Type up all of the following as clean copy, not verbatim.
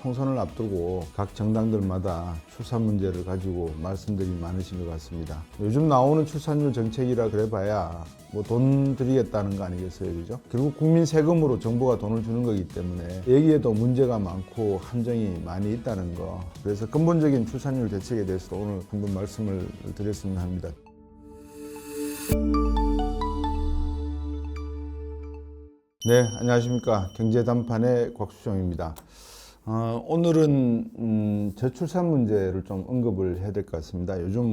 총선을 앞두고 각 정당들마다 출산 문제를 가지고 말씀들이 많으신 것 같습니다. 요즘 나오는 출산율 정책이라 그래봐야 뭐 돈 드리겠다는 거 아니겠어요, 그죠? 결국 국민 세금으로 정부가 돈을 주는 거기 때문에 여기에도 문제가 많고 함정이 많이 있다는 거. 그래서 근본적인 출산율 대책에 대해서도 오늘 한번 말씀을 드렸으면 합니다. 네, 안녕하십니까. 경제단판의 곽수정입니다. 오늘은 저출산 문제를 좀 언급을 해야 될 것 같습니다. 요즘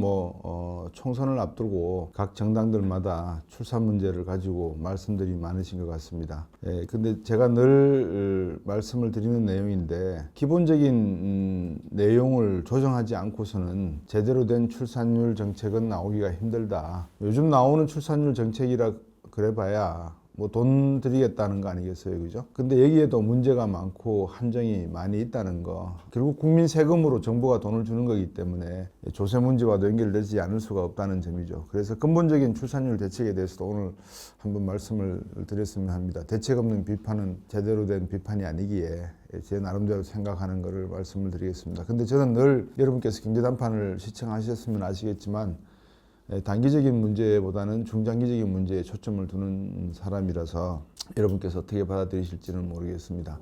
총선을 앞두고 각 정당들마다 출산 문제를 가지고 말씀들이 많으신 것 같습니다. 근데 제가 늘 말씀을 드리는 내용인데 기본적인 내용을 조정하지 않고서는 제대로 된 출산율 정책은 나오기가 힘들다. 요즘 나오는 출산율 정책이라 그래봐야 뭐 돈 드리겠다는 거 아니겠어요, 그죠? 근데 여기에도 문제가 많고 함정이 많이 있다는 거. 결국 국민 세금으로 정부가 돈을 주는 거기 때문에 조세 문제와도 연결되지 않을 수가 없다는 점이죠. 그래서 근본적인 출산율 대책에 대해서도 오늘 한번 말씀을 드렸으면 합니다. 대책 없는 비판은 제대로 된 비판이 아니기에 제 나름대로 생각하는 것을 말씀을 드리겠습니다. 근데 저는 늘 여러분께서 경제단판을 시청하셨으면 아시겠지만 단기적인 문제보다는 중장기적인 문제에 초점을 두는 사람이라서 여러분께서 어떻게 받아들이실지는 모르겠습니다.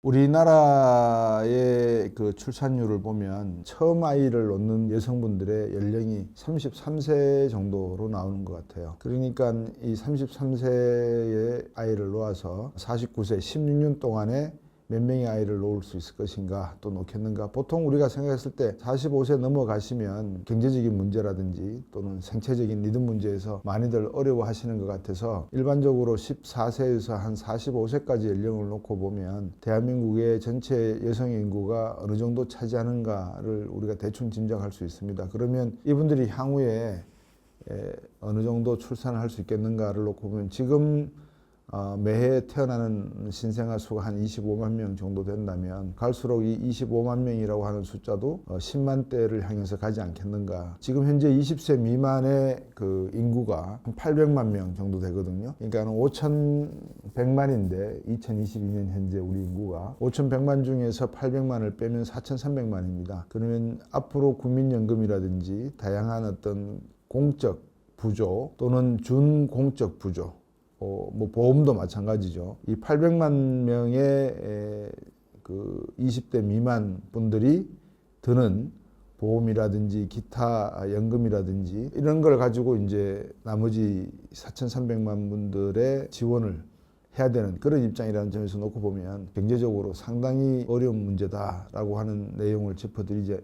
우리나라의 그 출산율을 보면 처음 아이를 놓는 여성분들의 연령이 33세 정도로 나오는 것 같아요. 그러니까 이 33세의 아이를 놓아서 49세 16년 동안에 몇 명의 아이를 놓을 수 있을 것인가 또 놓겠는가. 보통 우리가 생각했을 때 45세 넘어가시면 경제적인 문제라든지 또는 생체적인 리듬 문제에서 많이들 어려워하시는 것 같아서 일반적으로 14세에서 한 45세까지 연령을 놓고 보면 대한민국의 전체 여성 인구가 어느 정도 차지하는가를 우리가 대충 짐작할 수 있습니다. 그러면 이분들이 향후에 어느 정도 출산을 할 수 있겠는가를 놓고 보면 지금 매해 태어나는 신생아 수가 한 25만 명 정도 된다면 갈수록 이 25만 명이라고 하는 숫자도 10만 대를 향해서 가지 않겠는가. 지금 현재 20세 미만의 그 인구가 한 800만 명 정도 되거든요. 그러니까 5,100만인데 2022년 현재 우리 인구가 5,100만 중에서 800만을 빼면 4,300만입니다. 그러면 앞으로 국민연금이라든지 다양한 어떤 공적 부조 또는 준공적 부조 뭐 보험도 마찬가지죠. 이 800만 명의 그 20대 미만 분들이 드는 보험이라든지 기타 연금이라든지 이런 걸 가지고 이제 나머지 4,300만 분들의 지원을 해야 되는 그런 입장이라는 점에서 놓고 보면 경제적으로 상당히 어려운 문제다라고 하는 내용을 짚어드릴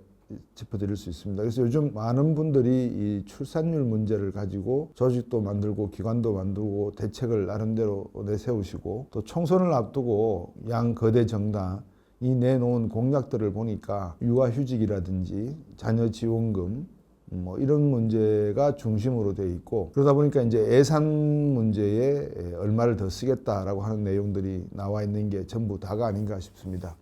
수 있습니다. 그래서 요즘 많은 분들이 이 출산율 문제를 가지고 조직도 만들고 기관도 만들고 대책을 나름대로 내세우시고 또 총선을 앞두고 양 거대 정당이 내놓은 공약들을 보니까 육아휴직이라든지 자녀지원금 뭐 이런 문제가 중심으로 되어 있고 그러다 보니까 이제 예산 문제에 얼마를 더 쓰겠다라고 하는 내용들이 나와 있는 게 전부 다가 아닌가 싶습니다.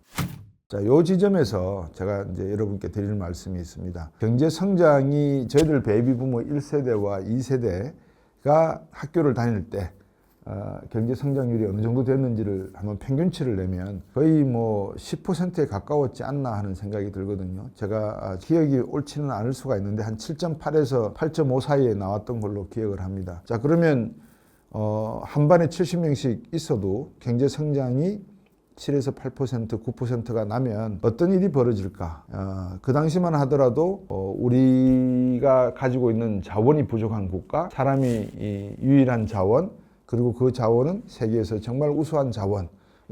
자, 요 지점에서 제가 이제 여러분께 드릴 말씀이 있습니다. 경제 성장이 저희들 베이비부모 1세대와 2세대가 학교를 다닐 때 경제 성장률이 어느 정도 됐는지를 한번 평균치를 내면 거의 뭐 10%에 가까웠지 않나 하는 생각이 들거든요. 제가 기억이 옳지는 않을 수가 있는데 한 7.8에서 8.5 사이에 나왔던 걸로 기억을 합니다. 자, 그러면 한 반에 70명씩 있어도 경제 성장이 7에서 8%, 9%가 나면 어떤 일이 벌어질까? 그 당시만 하더라도 우리가 가지고 있는 자원이 부족한 국가, 사람이 유일한 자원, 그리고 그 자원은 세계에서 정말 우수한 자원,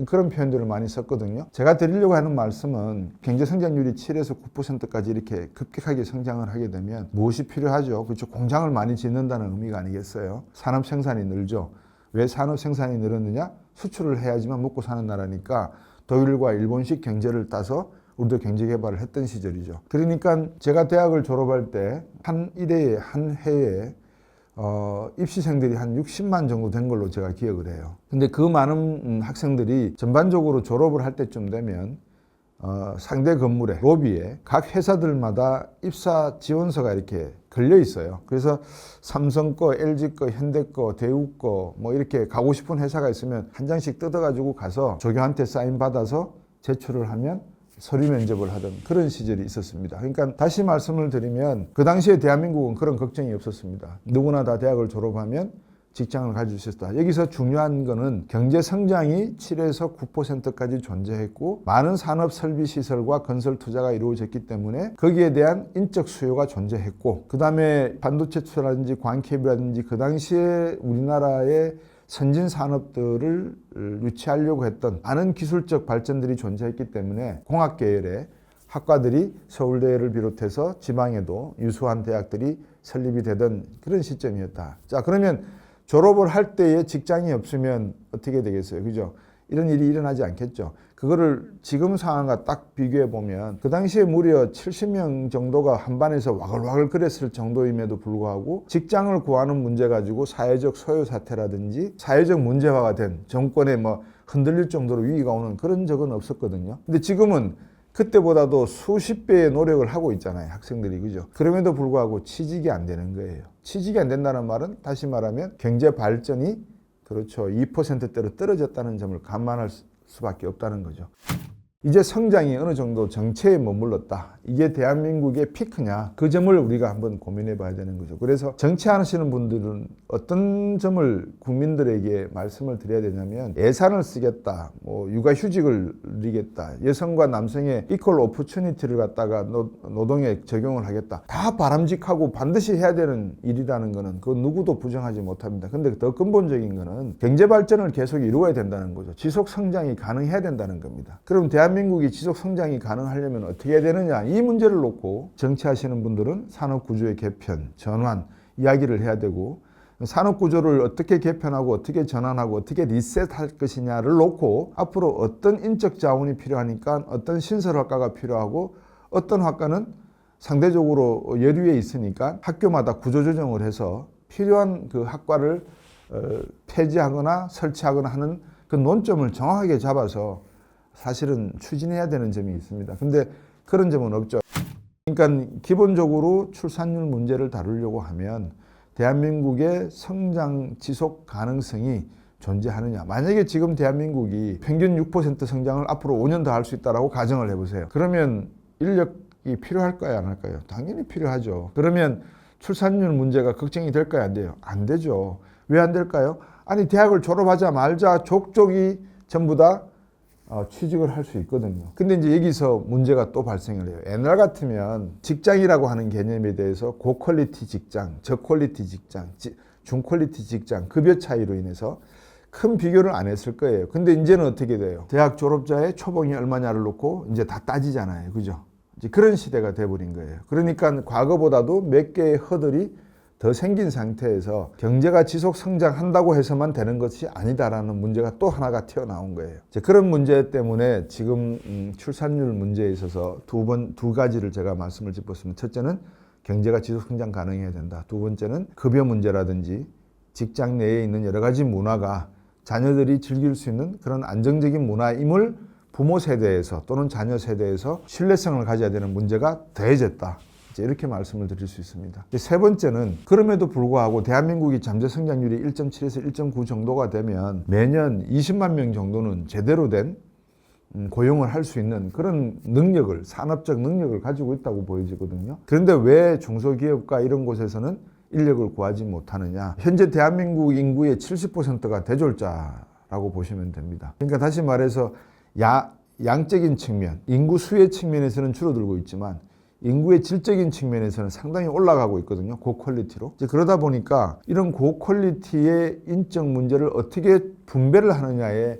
그런 표현들을 많이 썼거든요. 제가 드리려고 하는 말씀은 경제 성장률이 7에서 9%까지 이렇게 급격하게 성장을 하게 되면 무엇이 필요하죠? 그렇죠. 공장을 많이 짓는다는 의미가 아니겠어요? 산업 생산이 늘죠. 왜 산업 생산이 늘었느냐? 수출을 해야지만 먹고 사는 나라니까 독일과 일본식 경제를 따서 우리도 경제 개발을 했던 시절이죠. 그러니까 제가 대학을 졸업할 때 한 이대에 한 해에 입시생들이 한 60만 정도 된 걸로 제가 기억을 해요. 근데 그 많은 학생들이 전반적으로 졸업을 할 때쯤 되면 상대 건물에 로비에 각 회사들마다 입사 지원서가 이렇게 걸려 있어요. 그래서 삼성 거, LG 거, 현대 거, 대우 거 뭐 이렇게 가고 싶은 회사가 있으면 한 장씩 뜯어가지고 가서 조교한테 사인 받아서 제출을 하면 서류 면접을 하던 그런 시절이 있었습니다. 그러니까 다시 말씀을 드리면 그 당시에 대한민국은 그런 걱정이 없었습니다. 누구나 다 대학을 졸업하면 직장을 가질 수 있었다. 여기서 중요한 거는 경제 성장이 7에서 9%까지 존재했고 많은 산업 설비 시설과 건설 투자가 이루어졌기 때문에 거기에 대한 인적 수요가 존재했고 그 다음에 반도체 투자라든지 광캐비라든지 그 당시에 우리나라의 선진 산업들을 유치하려고 했던 많은 기술적 발전들이 존재했기 때문에 공학 계열의 학과들이 서울대를 비롯해서 지방에도 유수한 대학들이 설립이 되던 그런 시점이었다. 자, 그러면 졸업을 할 때에 직장이 없으면 어떻게 되겠어요? 그죠? 이런 일이 일어나지 않겠죠. 그거를 지금 상황과 딱 비교해 보면 그 당시에 무려 70명 정도가 한 반에서 와글와글 그랬을 정도임에도 불구하고 직장을 구하는 문제 가지고 사회적 소요 사태라든지 사회적 문제화가 된 정권에 뭐 흔들릴 정도로 위기가 오는 그런 적은 없었거든요. 근데 지금은 그때보다도 수십 배의 노력을 하고 있잖아요, 학생들이. 그죠? 그럼에도 불구하고 취직이 안 되는 거예요. 취직이 안 된다는 말은 다시 말하면 경제 발전이 그렇죠. 2%대로 떨어졌다는 점을 감안할 수밖에 없다는 거죠. 이제 성장이 어느 정도 정체에 머물렀다. 이게 대한민국의 피크냐? 그 점을 우리가 한번 고민해 봐야 되는 거죠. 그래서 정치하시는 분들은 어떤 점을 국민들에게 말씀을 드려야 되냐면 예산을 쓰겠다. 뭐 육아휴직을 누리겠다. 여성과 남성의 이퀄 오퍼튜니티를 갖다가 노동에 적용을 하겠다. 다 바람직하고 반드시 해야 되는 일이라는 거는 그 누구도 부정하지 못합니다. 근데 더 근본적인 거는 경제 발전을 계속 이루어야 된다는 거죠. 지속 성장이 가능해야 된다는 겁니다. 그럼 대한민국이 지속 성장이 가능하려면 어떻게 해야 되느냐? 이 문제를 놓고 정치하시는 분들은 산업구조의 개편, 전환 이야기를 해야 되고 산업구조를 어떻게 개편하고 어떻게 전환하고 어떻게 리셋할 것이냐를 놓고 앞으로 어떤 인적 자원이 필요하니까 어떤 신설학과가 필요하고 어떤 학과는 상대적으로 여류에 있으니까 학교마다 구조조정을 해서 필요한 그 학과를 폐지하거나 설치하거나 하는 그 논점을 정확하게 잡아서 사실은 추진해야 되는 점이 있습니다. 근데 그런 점은 없죠. 그러니까 기본적으로 출산율 문제를 다루려고 하면 대한민국의 성장 지속 가능성이 존재하느냐. 만약에 지금 대한민국이 평균 6% 성장을 앞으로 5년 더 할 수 있다고 가정을 해보세요. 그러면 인력이 필요할까요? 안 할까요? 당연히 필요하죠. 그러면 출산율 문제가 걱정이 될까요? 안 돼요? 안 되죠. 왜 안 될까요? 아니 대학을 졸업하자마자 족족이 전부 다 취직을 할 수 있거든요. 근데 이제 여기서 문제가 또 발생을 해요. 옛날 같으면 직장이라고 하는 개념에 대해서 고퀄리티 직장, 저퀄리티 직장, 중퀄리티 직장, 급여 차이로 인해서 큰 비교를 안 했을 거예요. 근데 이제는 어떻게 돼요? 대학 졸업자의 초봉이 얼마냐를 놓고 이제 다 따지잖아요. 그죠? 이제 그런 시대가 돼버린 거예요. 그러니까 과거보다도 몇 개의 허들이 더 생긴 상태에서 경제가 지속 성장한다고 해서만 되는 것이 아니다라는 문제가 또 하나가 튀어나온 거예요. 그런 문제 때문에 지금 출산율 문제에 있어서 두 가지를 제가 말씀을 짚었습니다. 첫째는 경제가 지속 성장 가능해야 된다. 두 번째는 급여 문제라든지 직장 내에 있는 여러 가지 문화가 자녀들이 즐길 수 있는 그런 안정적인 문화임을 부모 세대에서 또는 자녀 세대에서 신뢰성을 가져야 되는 문제가 더해졌다. 이렇게 말씀을 드릴 수 있습니다. 세 번째는 그럼에도 불구하고 대한민국이 잠재 성장률이 1.7에서 1.9 정도가 되면 매년 20만 명 정도는 제대로 된 고용을 할 수 있는 그런 능력을, 산업적 능력을 가지고 있다고 보여지거든요. 그런데 왜 중소기업과 이런 곳에서는 인력을 구하지 못하느냐? 현재 대한민국 인구의 70%가 대졸자라고 보시면 됩니다. 그러니까 다시 말해서 양적인 측면, 인구 수의 측면에서는 줄어들고 있지만 인구의 질적인 측면에서는 상당히 올라가고 있거든요. 고퀄리티로. 그러다 보니까 이런 고퀄리티의 인적 문제를 어떻게 분배를 하느냐에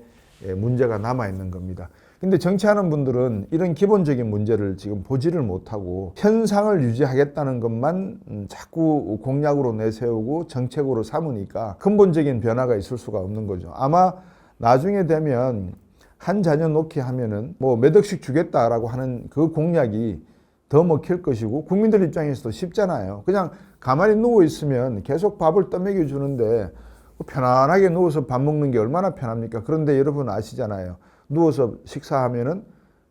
문제가 남아있는 겁니다. 근데 정치하는 분들은 이런 기본적인 문제를 지금 보지를 못하고 현상을 유지하겠다는 것만 자꾸 공약으로 내세우고 정책으로 삼으니까 근본적인 변화가 있을 수가 없는 거죠. 아마 나중에 되면 한 자녀 놓기 하면은 뭐 몇 억씩 주겠다라고 하는 그 공약이 더 먹힐 것이고 국민들 입장에서도 쉽잖아요. 그냥 가만히 누워 있으면 계속 밥을 떠먹여 주는데 편안하게 누워서 밥 먹는 게 얼마나 편합니까? 그런데 여러분 아시잖아요. 누워서 식사하면은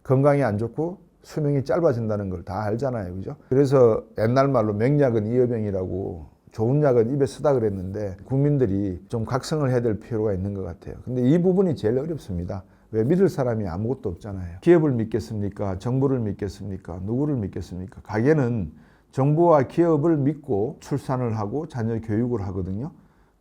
건강이 안 좋고 수명이 짧아진다는 걸 다 알잖아요. 그죠? 그래서 옛날 말로 맹약은 이어병이라고 좋은 약은 입에 쓰다 그랬는데 국민들이 좀 각성을 해야 될 필요가 있는 것 같아요. 근데 이 부분이 제일 어렵습니다. 왜? 믿을 사람이 아무것도 없잖아요. 기업을 믿겠습니까? 정부를 믿겠습니까? 누구를 믿겠습니까? 가게는 정부와 기업을 믿고 출산을 하고 자녀 교육을 하거든요.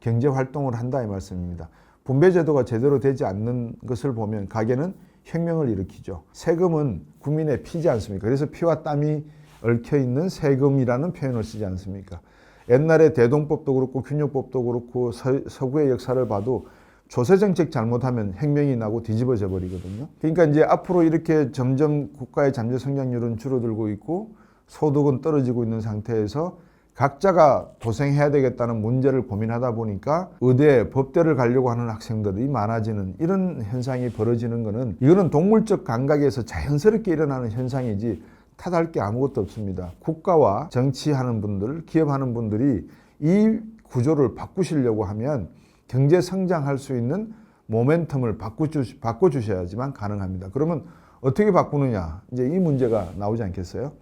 경제 활동을 한다 이 말씀입니다. 분배제도가 제대로 되지 않는 것을 보면 가게는 혁명을 일으키죠. 세금은 국민의 피지 않습니까? 그래서 피와 땀이 얽혀있는 세금이라는 표현을 쓰지 않습니까? 옛날에 대동법도 그렇고 균형법도 그렇고 서구의 역사를 봐도 조세정책 잘못하면 혁명이 나고 뒤집어져 버리거든요. 그러니까 이제 앞으로 이렇게 점점 국가의 잠재 성장률은 줄어들고 있고 소득은 떨어지고 있는 상태에서 각자가 도생해야 되겠다는 문제를 고민하다 보니까 의대, 법대를 가려고 하는 학생들이 많아지는 이런 현상이 벌어지는 거는 이거는 동물적 감각에서 자연스럽게 일어나는 현상이지 탓할 게 아무것도 없습니다. 국가와 정치하는 분들, 기업하는 분들이 이 구조를 바꾸시려고 하면 경제 성장할 수 있는 모멘텀을 바꿔주셔야지만 가능합니다. 그러면 어떻게 바꾸느냐? 이제 이 문제가 나오지 않겠어요?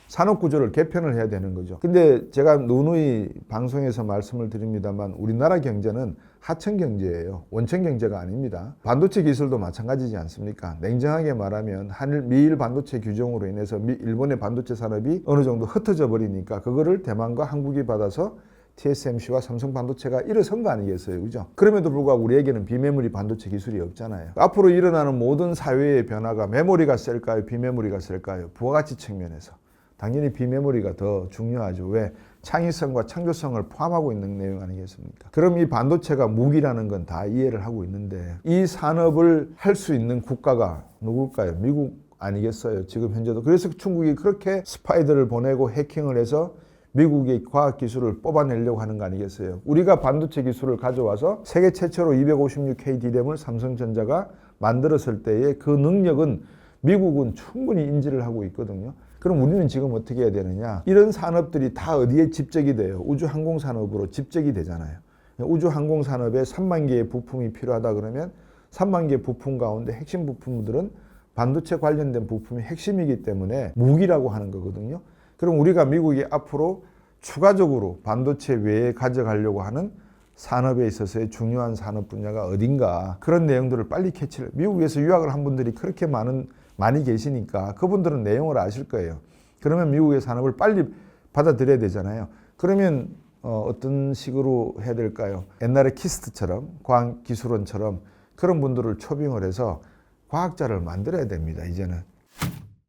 산업구조를 개편을 해야 되는 거죠. 근데 제가 누누이 방송에서 말씀을 드립니다만 우리나라 경제는 하청 경제예요. 원천 경제가 아닙니다. 반도체 기술도 마찬가지지 않습니까? 냉정하게 말하면 미일 반도체 규정으로 인해서 일본의 반도체 산업이 어느 정도 흩어져 버리니까 그거를 대만과 한국이 받아서 TSMC와 삼성 반도체가 일어선 거 아니겠어요? 그죠? 그럼에도 불구하고 우리에게는 비메모리 반도체 기술이 없잖아요. 앞으로 일어나는 모든 사회의 변화가 메모리가 셀까요? 비메모리가 셀까요? 부가가치 측면에서. 당연히 비메모리가 더 중요하죠. 왜? 창의성과 창조성을 포함하고 있는 내용 아니겠습니까? 그럼 이 반도체가 무기라는 건 다 이해를 하고 있는데 이 산업을 할 수 있는 국가가 누굴까요? 미국 아니겠어요? 지금 현재도. 그래서 중국이 그렇게 스파이들을 보내고 해킹을 해서 미국의 과학기술을 뽑아내려고 하는 거 아니겠어요? 우리가 반도체 기술을 가져와서 세계 최초로 256K D램을 삼성전자가 만들었을 때의 그 능력은 미국은 충분히 인지를 하고 있거든요. 그럼 우리는 지금 어떻게 해야 되느냐? 이런 산업들이 다 어디에 집적이 돼요? 우주항공산업으로 집적이 되잖아요. 우주항공산업에 3만 개의 부품이 필요하다 그러면 3만 개의 부품 가운데 핵심 부품들은 반도체 관련된 부품이 핵심이기 때문에 무기라고 하는 거거든요. 그럼 우리가 미국이 앞으로 추가적으로 반도체 외에 가져가려고 하는 산업에 있어서의 중요한 산업 분야가 어딘가 그런 내용들을 빨리 캐치를 미국에서 유학을 한 분들이 그렇게 많이 계시니까 그분들은 내용을 아실 거예요. 그러면 미국의 산업을 빨리 받아들여야 되잖아요. 그러면 어떤 식으로 해야 될까요? 옛날에 키스트처럼 과학기술원처럼 그런 분들을 초빙을 해서 과학자를 만들어야 됩니다. 이제는.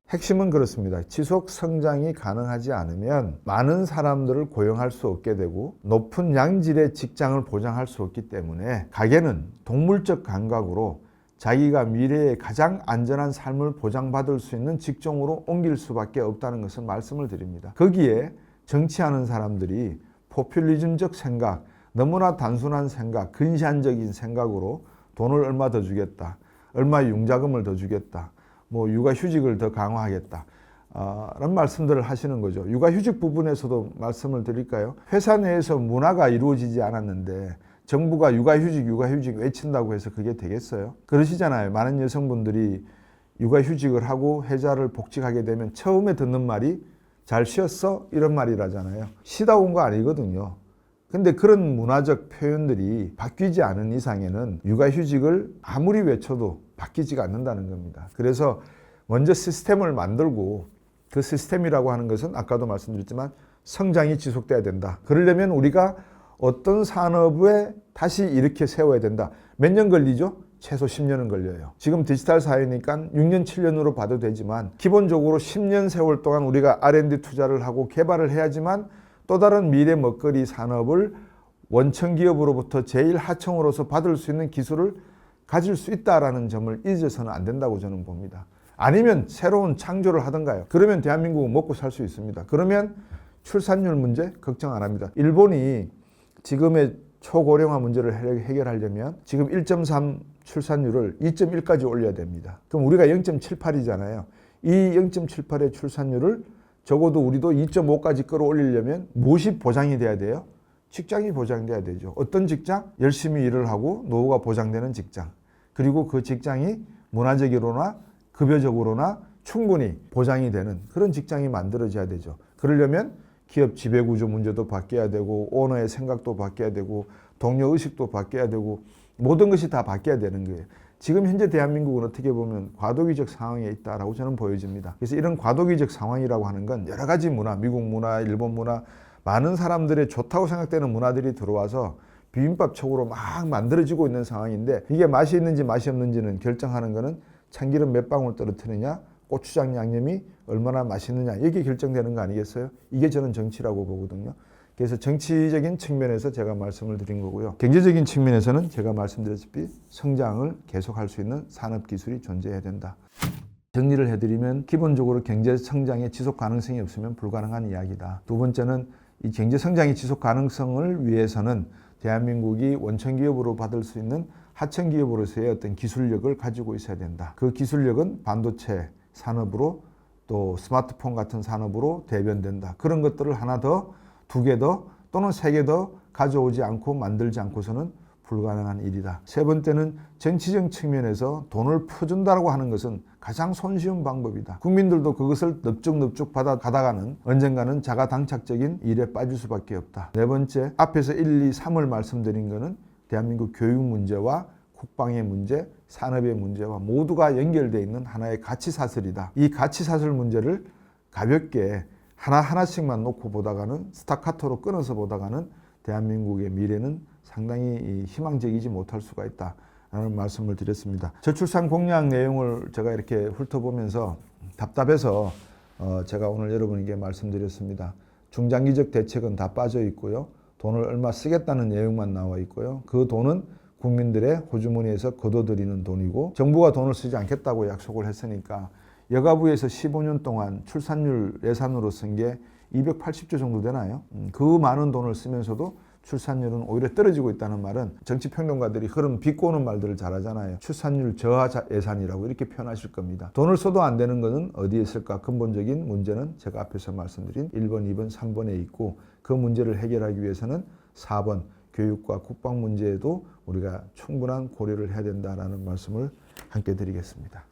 핵심은 그렇습니다. 지속 성장이 가능하지 않으면 많은 사람들을 고용할 수 없게 되고 높은 양질의 직장을 보장할 수 없기 때문에 가게는 동물적 감각으로 자기가 미래에 가장 안전한 삶을 보장받을 수 있는 직종으로 옮길 수밖에 없다는 것을 말씀을 드립니다. 거기에 정치하는 사람들이 포퓰리즘적 생각, 너무나 단순한 생각, 근시안적인 생각으로 돈을 얼마 더 주겠다, 얼마 융자금을 더 주겠다, 뭐 육아휴직을 더 강화하겠다 라는 말씀들을 하시는 거죠. 육아휴직 부분에서도 말씀을 드릴까요? 회사 내에서 문화가 이루어지지 않았는데 정부가 육아휴직 외친다고 해서 그게 되겠어요? 그러시잖아요. 많은 여성분들이 육아휴직을 하고 회사를 복직하게 되면 처음에 듣는 말이 잘 쉬었어? 이런 말이라잖아요. 쉬다 온 거 아니거든요. 근데 그런 문화적 표현들이 바뀌지 않은 이상에는 육아휴직을 아무리 외쳐도 바뀌지가 않는다는 겁니다. 그래서 먼저 시스템을 만들고 그 시스템이라고 하는 것은 아까도 말씀드렸지만 성장이 지속돼야 된다. 그러려면 우리가 어떤 산업에 다시 이렇게 세워야 된다. 몇 년 걸리죠? 최소 10년은 걸려요. 지금 디지털 사회니까 6년, 7년으로 봐도 되지만 기본적으로 10년 세월 동안 우리가 R&D 투자를 하고 개발을 해야지만 또 다른 미래 먹거리 산업을 원천 기업으로부터 제일 하청으로서 받을 수 있는 기술을 가질 수 있다라는 점을 잊어서는 안 된다고 저는 봅니다. 아니면 새로운 창조를 하던가요. 그러면 대한민국은 먹고 살 수 있습니다. 그러면 출산율 문제 걱정 안 합니다. 일본이 지금의 초고령화 문제를 해결하려면 지금 1.3 출산율을 2.1까지 올려야 됩니다. 그럼 우리가 0.78이잖아요. 이 0.78의 출산율을 적어도 우리도 2.5까지 끌어올리려면 무엇이 보장이 돼야 돼요? 직장이 보장돼야 되죠. 어떤 직장? 열심히 일을 하고 노후가 보장되는 직장. 그리고 그 직장이 문화적으로나 급여적으로나 충분히 보장이 되는 그런 직장이 만들어져야 되죠. 그러려면 기업 지배구조 문제도 바뀌어야 되고 오너의 생각도 바뀌어야 되고 동료 의식도 바뀌어야 되고 모든 것이 다 바뀌어야 되는 거예요. 지금 현재 대한민국은 어떻게 보면 과도기적 상황에 있다라고 저는 보여집니다. 그래서 이런 과도기적 상황이라고 하는 건 여러 가지 문화, 미국 문화, 일본 문화, 많은 사람들의 좋다고 생각되는 문화들이 들어와서 비빔밥촉으로 막 만들어지고 있는 상황인데, 이게 맛이 있는지 맛이 없는지는 결정하는 거는 참기름 몇 방울 떨어뜨리냐, 고추장 양념이 얼마나 맛있느냐, 이게 결정되는 거 아니겠어요? 이게 저는 정치라고 보거든요. 그래서 정치적인 측면에서 제가 말씀을 드린 거고요. 경제적인 측면에서는 제가 말씀드렸다시피 성장을 계속할 수 있는 산업기술이 존재해야 된다. 정리를 해드리면 기본적으로 경제 성장의 지속 가능성이 없으면 불가능한 이야기다. 두 번째는 이 경제 성장의 지속 가능성을 위해서는 대한민국이 원천 기업으로 받을 수 있는 하청 기업으로서의 어떤 기술력을 가지고 있어야 된다. 그 기술력은 반도체 산업으로 또 스마트폰 같은 산업으로 대변된다. 그런 것들을 하나 더, 두 개 더 또는 세 개 더 가져오지 않고 만들지 않고서는 불가능한 일이다. 세 번째는 정치적 측면에서 돈을 퍼준다고 하는 것은 가장 손쉬운 방법이다. 국민들도 그것을 넙죽넙죽 받아가다가는 언젠가는 자가당착적인 일에 빠질 수밖에 없다. 네 번째, 앞에서 1, 2, 3을 말씀드린 것은 대한민국 교육 문제와 국방의 문제, 산업의 문제와 모두가 연결되어 있는 하나의 가치사슬이다. 이 가치사슬 문제를 가볍게 하나하나씩만 놓고 보다가는, 스타카토로 끊어서 보다가는 대한민국의 미래는 상당히 희망적이지 못할 수가 있다라는 말씀을 드렸습니다. 저출산 공약 내용을 제가 이렇게 훑어보면서 답답해서 제가 오늘 여러분에게 말씀드렸습니다. 중장기적 대책은 다 빠져 있고요. 돈을 얼마 쓰겠다는 내용만 나와 있고요. 그 돈은 국민들의 호주머니에서 걷어들이는 돈이고, 정부가 돈을 쓰지 않겠다고 약속을 했으니까 여가부에서 15년 동안 출산율 예산으로 쓴 게 280조 정도 되나요? 그 많은 돈을 쓰면서도 출산율은 오히려 떨어지고 있다는 말은, 정치평론가들이 흐름 비꼬는 말들을 잘하잖아요. 출산율 저하 예산이라고 이렇게 표현하실 겁니다. 돈을 써도 안 되는 것은 어디에 있을까? 근본적인 문제는 제가 앞에서 말씀드린 1번, 2번, 3번에 있고, 그 문제를 해결하기 위해서는 4번 교육과 국방 문제에도 우리가 충분한 고려를 해야 된다는 말씀을 함께 드리겠습니다.